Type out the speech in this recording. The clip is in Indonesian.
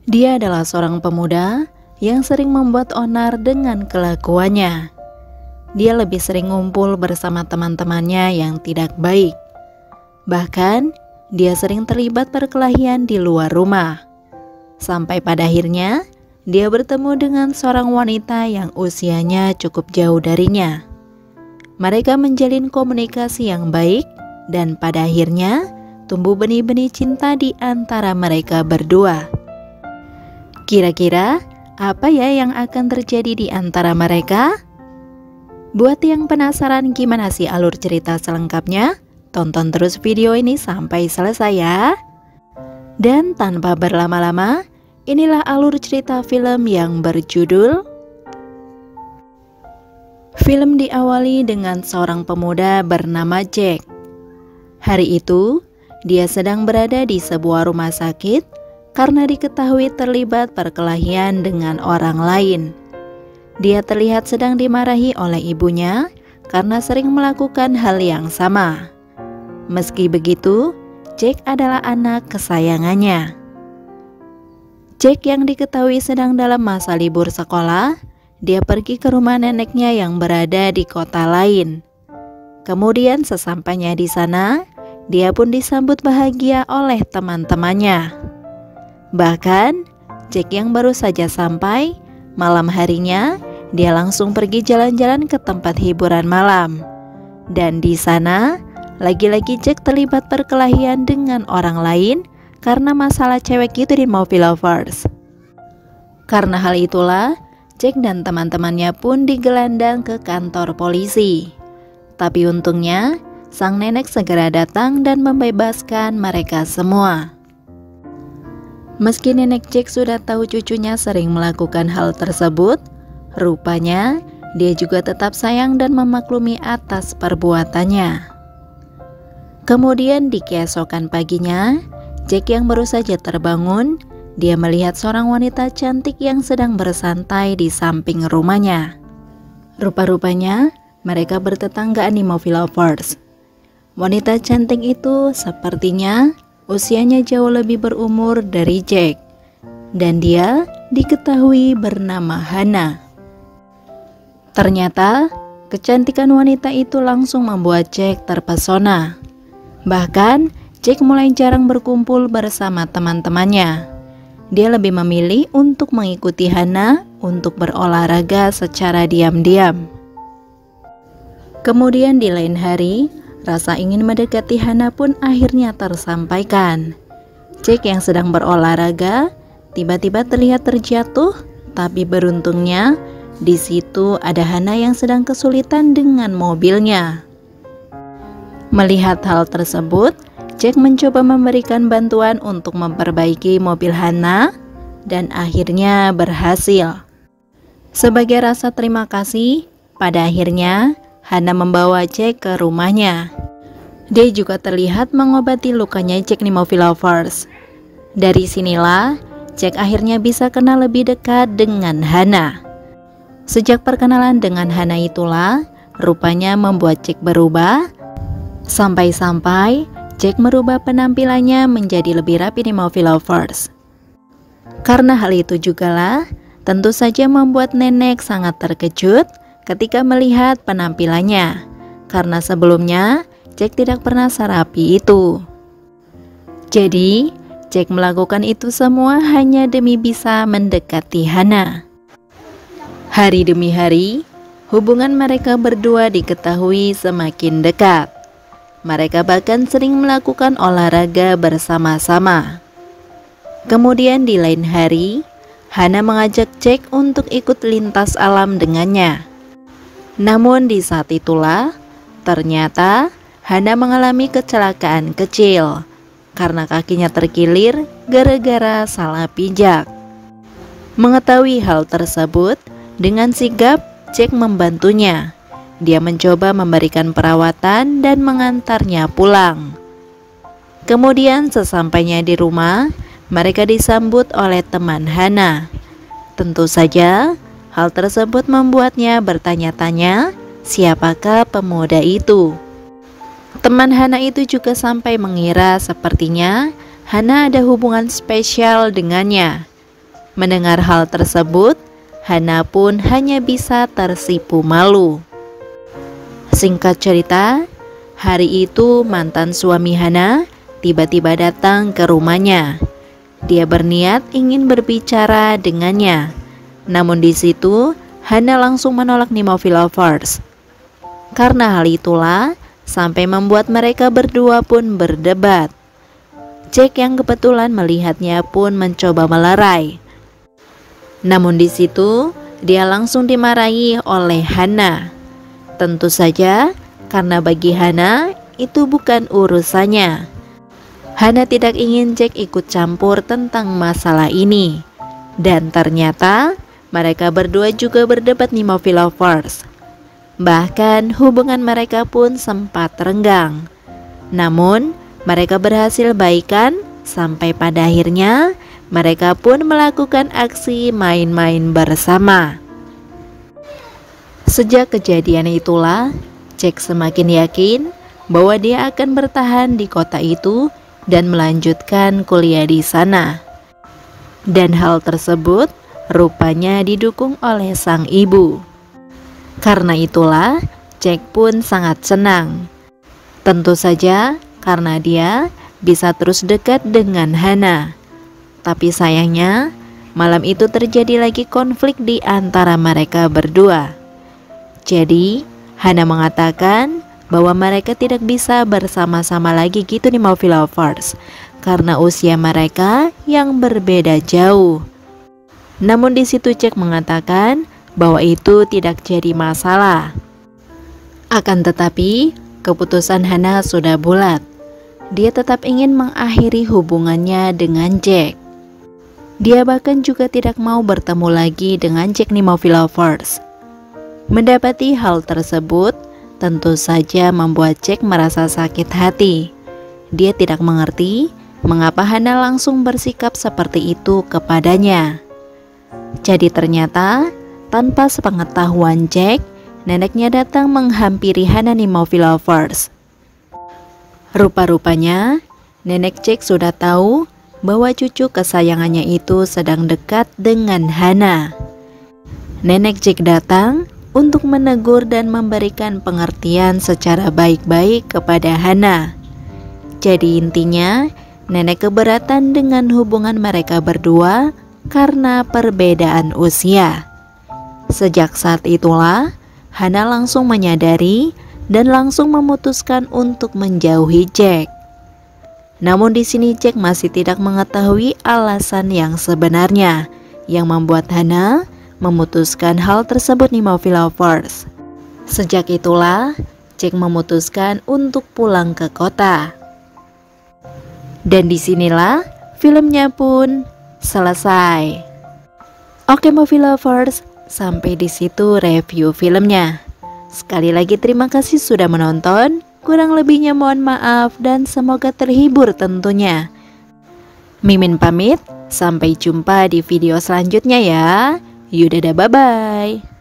Dia adalah seorang pemuda yang sering membuat onar dengan kelakuannya. Dia lebih sering ngumpul bersama teman-temannya yang tidak baik. Bahkan, dia sering terlibat perkelahian di luar rumah. Sampai pada akhirnya, dia bertemu dengan seorang wanita yang usianya cukup jauh darinya. Mereka menjalin komunikasi yang baik dan pada akhirnya tumbuh benih-benih cinta di antara mereka berdua. Kira-kira apa ya yang akan terjadi di antara mereka? Buat yang penasaran gimana sih alur cerita selengkapnya, tonton terus video ini sampai selesai ya. Dan tanpa berlama-lama, inilah alur cerita film yang berjudul. Film diawali dengan seorang pemuda bernama Jack. Hari itu, dia sedang berada di sebuah rumah sakit karena diketahui terlibat perkelahian dengan orang lain. Dia terlihat sedang dimarahi oleh ibunya karena sering melakukan hal yang sama. Meski begitu, Jack adalah anak kesayangannya. Jack yang diketahui sedang dalam masa libur sekolah, dia pergi ke rumah neneknya yang berada di kota lain. Kemudian sesampainya di sana, dia pun disambut bahagia oleh teman-temannya. Bahkan, Jack yang baru saja sampai, malam harinya dia langsung pergi jalan-jalan ke tempat hiburan malam. Dan di sana, lagi-lagi Jack terlibat perkelahian dengan orang lain karena masalah cewek itu di Movie Lovers. Karena hal itulah, Jack dan teman-temannya pun digelandang ke kantor polisi. Tapi untungnya, sang nenek segera datang dan membebaskan mereka semua. Meski nenek Jack sudah tahu cucunya sering melakukan hal tersebut, rupanya dia juga tetap sayang dan memaklumi atas perbuatannya. Kemudian di keesokan paginya, Jack yang baru saja terbangun, dia melihat seorang wanita cantik yang sedang bersantai di samping rumahnya. Rupa-rupanya mereka bertetanggaan di Movie Lovers. Wanita cantik itu sepertinya usianya jauh lebih berumur dari Jack, dan dia diketahui bernama Hannah. Ternyata, kecantikan wanita itu langsung membuat Jack terpesona. Bahkan, Jack mulai jarang berkumpul bersama teman-temannya. Dia lebih memilih untuk mengikuti Hannah untuk berolahraga secara diam-diam. Kemudian di lain hari, rasa ingin mendekati Hannah pun akhirnya tersampaikan. Jack yang sedang berolahraga tiba-tiba terlihat terjatuh, tapi beruntungnya di situ ada Hannah yang sedang kesulitan dengan mobilnya. Melihat hal tersebut, Jack mencoba memberikan bantuan untuk memperbaiki mobil Hannah dan akhirnya berhasil. Sebagai rasa terima kasih, pada akhirnya Hannah membawa Jack ke rumahnya. Dia juga terlihat mengobati lukanya Jack di Movie Lovers. Dari sinilah, Jack akhirnya bisa kenal lebih dekat dengan Hannah. Sejak perkenalan dengan Hannah itulah, rupanya membuat Jack berubah. Sampai-sampai, Jack merubah penampilannya menjadi lebih rapi di Movie Lovers. Karena hal itu jugalah, tentu saja membuat nenek sangat terkejut ketika melihat penampilannya, karena sebelumnya Jack tidak pernah serapi itu. Jadi, Jack melakukan itu semua hanya demi bisa mendekati Hannah. Hari demi hari, hubungan mereka berdua diketahui semakin dekat. Mereka bahkan sering melakukan olahraga bersama-sama. Kemudian di lain hari, Hannah mengajak Jack untuk ikut lintas alam dengannya. Namun di saat itulah, ternyata Hannah mengalami kecelakaan kecil karena kakinya terkilir gara-gara salah pijak. Mengetahui hal tersebut, dengan sigap Jack membantunya. Dia mencoba memberikan perawatan dan mengantarnya pulang. Kemudian sesampainya di rumah, mereka disambut oleh teman Hannah. Tentu saja, hal tersebut membuatnya bertanya-tanya, siapakah pemuda itu? Teman Hannah itu juga sampai mengira sepertinya Hannah ada hubungan spesial dengannya. Mendengar hal tersebut, Hana pun hanya bisa tersipu malu. Singkat cerita, hari itu mantan suami Hana tiba-tiba datang ke rumahnya. Dia berniat ingin berbicara dengannya. Namun di situ Hana langsung menolak Movie Lovers. Karena hal itulah sampai membuat mereka berdua pun berdebat. Jack yang kebetulan melihatnya pun mencoba melerai. Namun di situ dia langsung dimarahi oleh Hana. Tentu saja karena bagi Hana itu bukan urusannya. Hana tidak ingin Jack ikut campur tentang masalah ini. Dan ternyata mereka berdua juga berdebat Movie Lovers. Bahkan hubungan mereka pun sempat renggang. Namun mereka berhasil baikan sampai pada akhirnya mereka pun melakukan aksi main-main bersama. Sejak kejadian itulah, Jack semakin yakin bahwa dia akan bertahan di kota itu dan melanjutkan kuliah di sana. Dan hal tersebut rupanya didukung oleh sang ibu. Karena itulah, Jack pun sangat senang. Tentu saja karena dia bisa terus dekat dengan Hana. Tapi sayangnya, malam itu terjadi lagi konflik di antara mereka berdua. Jadi, Hana mengatakan bahwa mereka tidak bisa bersama-sama lagi gitu nih Movie Lovers, karena usia mereka yang berbeda jauh. Namun di situ Jack mengatakan bahwa itu tidak jadi masalah. Akan tetapi, keputusan Hana sudah bulat. Dia tetap ingin mengakhiri hubungannya dengan Jack. Dia bahkan juga tidak mau bertemu lagi dengan Jack Movie Lovers. Mendapati hal tersebut tentu saja membuat Jack merasa sakit hati. Dia tidak mengerti mengapa Hana langsung bersikap seperti itu kepadanya. Jadi ternyata tanpa sepengetahuan Jack, neneknya datang menghampiri Hana Movie Lovers. Rupa-rupanya nenek Jack sudah tahu bahwa cucu kesayangannya itu sedang dekat dengan Hana. Nenek Jack datang untuk menegur dan memberikan pengertian secara baik-baik kepada Hana. Jadi intinya, nenek keberatan dengan hubungan mereka berdua karena perbedaan usia. Sejak saat itulah, Hana langsung menyadari dan langsung memutuskan untuk menjauhi Jack. Namun di sini Jack masih tidak mengetahui alasan yang sebenarnya yang membuat Hana memutuskan hal tersebut Movie Lovers. Sejak itulah Jack memutuskan untuk pulang ke kota. Dan disinilah filmnya pun selesai. Oke Movie Lovers, sampai di situ review filmnya. Sekali lagi terima kasih sudah menonton. Kurang lebihnya mohon maaf dan semoga terhibur tentunya. Mimin pamit, sampai jumpa di video selanjutnya ya. Yaudah, bye-bye.